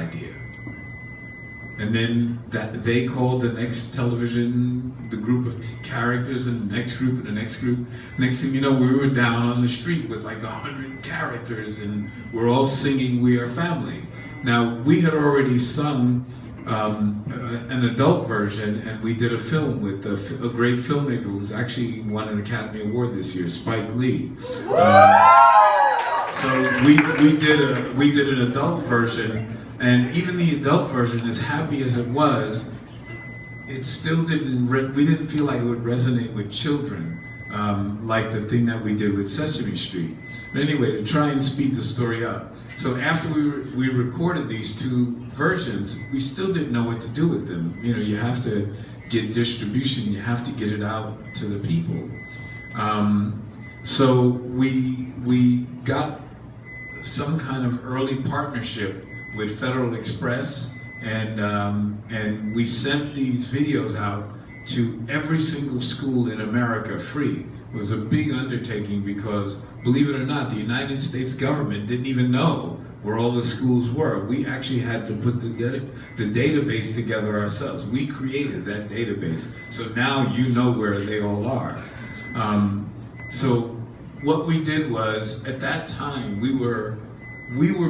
idea. And then that they called the next television, the group of characters, and the next group, and the next group. Next thing you know, we were down on the street with like 100 characters, and we're all singing "We Are Family." Now, we had already sung an adult version, and we did a film with a great filmmaker who's actually won an Academy Award this year, Spike Lee. So we did an adult version. And even the adult version, as happy as it was, it still didn't, we didn't feel like it would resonate with children, like the thing that we did with Sesame Street. But anyway, to try and speed the story up. So after we recorded these two versions, we still didn't know what to do with them. You know, you have to get distribution, you have to get it out to the people. So we got some kind of early partnership with Federal Express, and we sent these videos out to every single school in America free. It was a big undertaking because, believe it or not, the United States government didn't even know where all the schools were. We actually had to put the database together ourselves. We created that database, so now you know where they all are. So what we did was, at that time, we were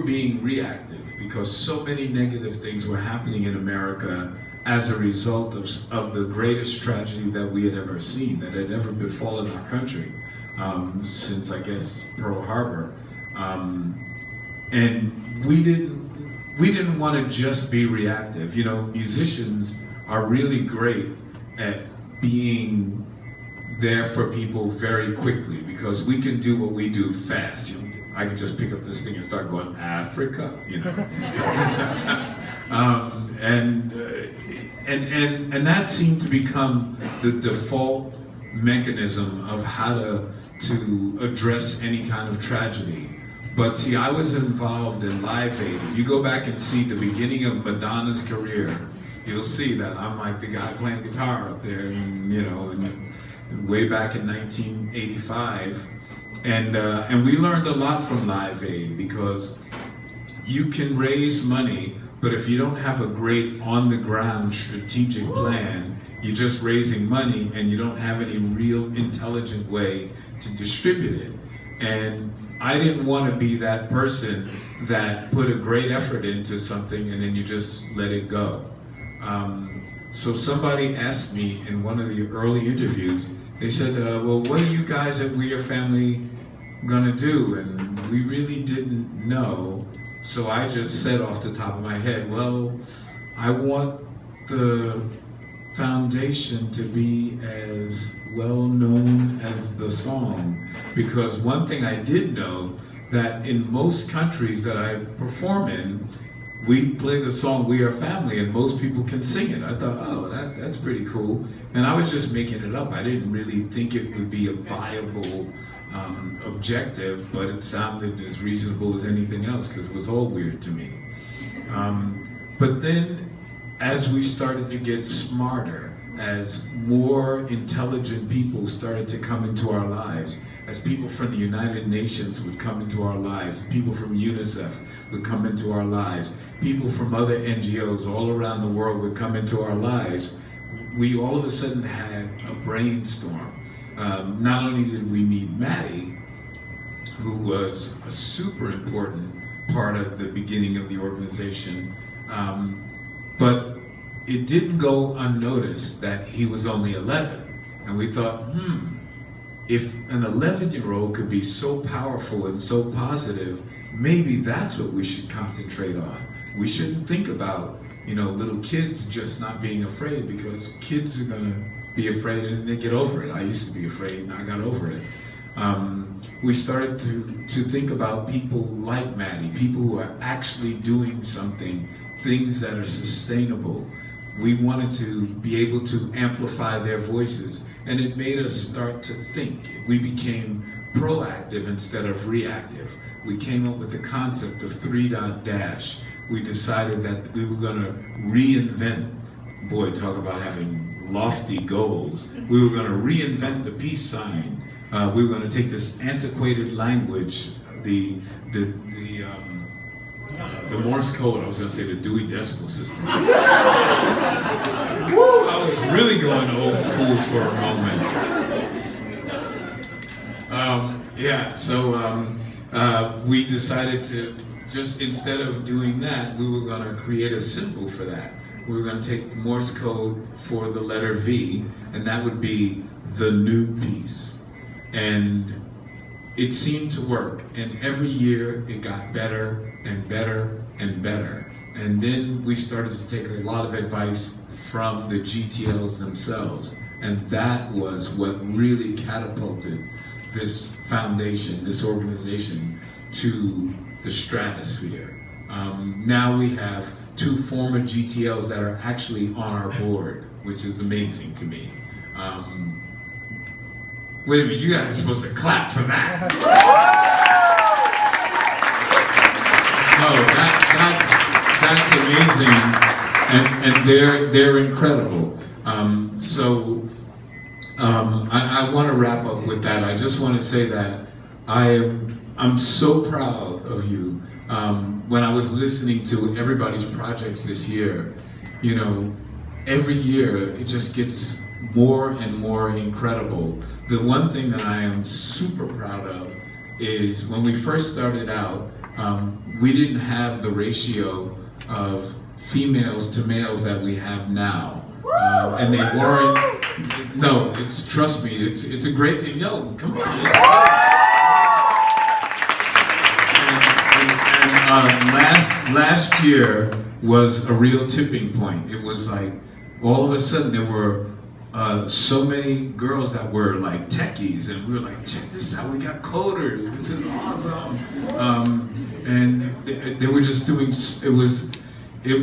being reactive because so many negative things were happening in America as a result of the greatest tragedy that we had ever seen, that had ever befallen our country, since, I guess, Pearl Harbor. And we didn't want to just be reactive. You know, musicians are really great at being there for people very quickly because we can do what we do fast. You know, I could just pick up this thing and start going, Africa, you know. And that seemed to become the default mechanism of how to address any kind of tragedy. But see, I was involved in Live Aid. If you go back and see the beginning of Madonna's career, you'll see that I'm like the guy playing guitar up there, and, you know, and way back in 1985. And we learned a lot from Live Aid because you can raise money, but if you don't have a great on-the-ground strategic plan, you're just raising money and you don't have any real intelligent way to distribute it. And I didn't want to be that person that put a great effort into something and then you just let it go. So somebody asked me in one of the early interviews, they said, well, what are you guys at We Are Family gonna do? And we really didn't know. So I just said off the top of my head, well, I want the foundation to be as well known as the song. Because one thing I did know, that in most countries that I perform in, we play the song We Are Family and most people can sing it. I thought, oh, that's pretty cool. And I was just making it up. I didn't really think it would be a viable objective, but it sounded as reasonable as anything else because it was all weird to me. But then as we started to get smarter, as more intelligent people started to come into our lives, as people from the United Nations would come into our lives, people from UNICEF would come into our lives, people from other NGOs all around the world would come into our lives, we all of a sudden had a brainstorm. Not only did we meet Maddie, who was a super important part of the beginning of the organization, but it didn't go unnoticed that he was only 11. And we thought, if an 11-year-old could be so powerful and so positive, maybe that's what we should concentrate on. We shouldn't think about, you know, little kids just not being afraid, because kids are gonna be afraid and they get over it. I used to be afraid and I got over it. We started to think about people like Maddie, people who are actually doing something, things that are sustainable. We wanted to be able to amplify their voices, and it made us start to think. We became proactive instead of reactive. We came up with the concept of 3.dash. We decided that we were gonna reinvent, boy, talk about having lofty goals. We were gonna reinvent the peace sign. We were gonna take this antiquated language, the The Morse code, I was going to say the Dewey Decimal System. Woo, I was really going old school for a moment. We decided to just, instead of doing that, we were going to create a symbol for that. We were going to take Morse code for the letter V, and that would be the new peace. And it seemed to work, and every year it got better and better and better. And then we started to take a lot of advice from the GTLs themselves, and that was what really catapulted this foundation, this organization, to the stratosphere. Now we have 2 former GTLs that are actually on our board, which is amazing to me. Wait a minute, you guys are supposed to clap for that. No, that's amazing, and they're incredible. I want to wrap up with that. I just want to say that I'm so proud of you. When I was listening to everybody's projects this year, you know, every year it just gets more and more incredible. The one thing that I am super proud of is when we first started out, we didn't have the ratio of females to males that we have now. And they weren't, no, trust me, it's a great thing. Yo, come on. Last year was a real tipping point. It was like, all of a sudden there were so many girls that were like techies, and we were like, check this out, we got coders, this is awesome. And they were just doing, it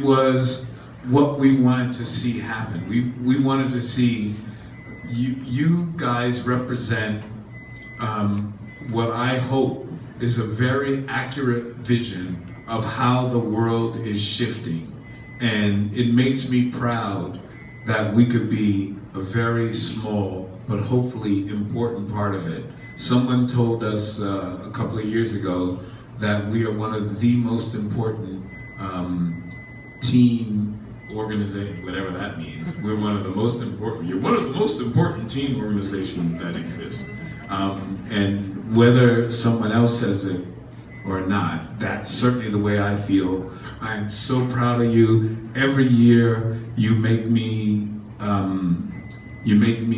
was what we wanted to see happen. We wanted to see you guys represent what I hope is a very accurate vision of how the world is shifting. And it makes me proud that we could be a very small but hopefully important part of it. Someone told us a couple of years ago that we are one of the most important teen organization, whatever that means. We're one of the most important, you're one of the most important teen organizations that exist. And whether someone else says it or not, that's certainly the way I feel. I'm so proud of you. Every year you make me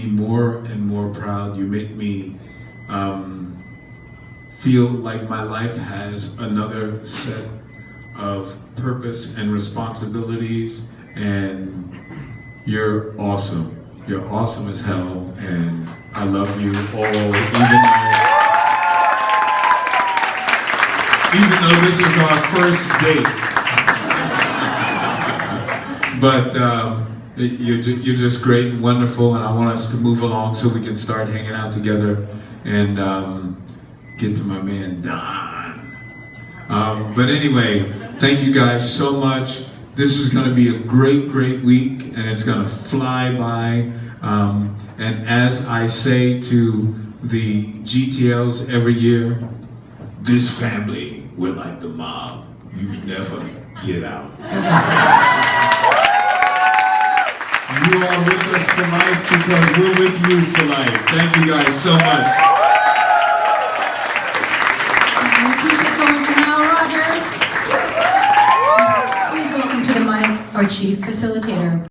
more and more proud. You make me feel like my life has another set of purpose and responsibilities, and you're awesome. You're awesome as hell, and I love you all, even though this is our first date. But you're just great and wonderful, and I want us to move along so we can start hanging out together and get to my man Don. But anyway, thank you guys so much. This is going to be a great, great week, and it's going to fly by. And as I say to the GTLs every year, this family, we're like the mob. You never get out. You are with us for life because we're with you for life. Thank you guys so much. Keep it going for Nile Rodgers. Please welcome to the mic our chief facilitator.